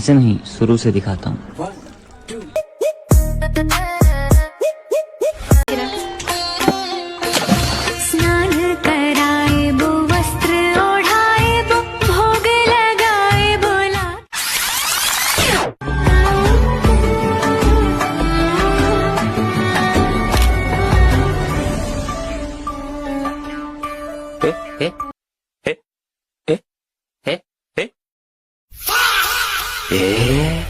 ऐसे नहीं, शुरू से दिखाता हूँ। स्नान कराए वो, वस्त्र ओढ़ाए वो, भोग लगाए बोला। ए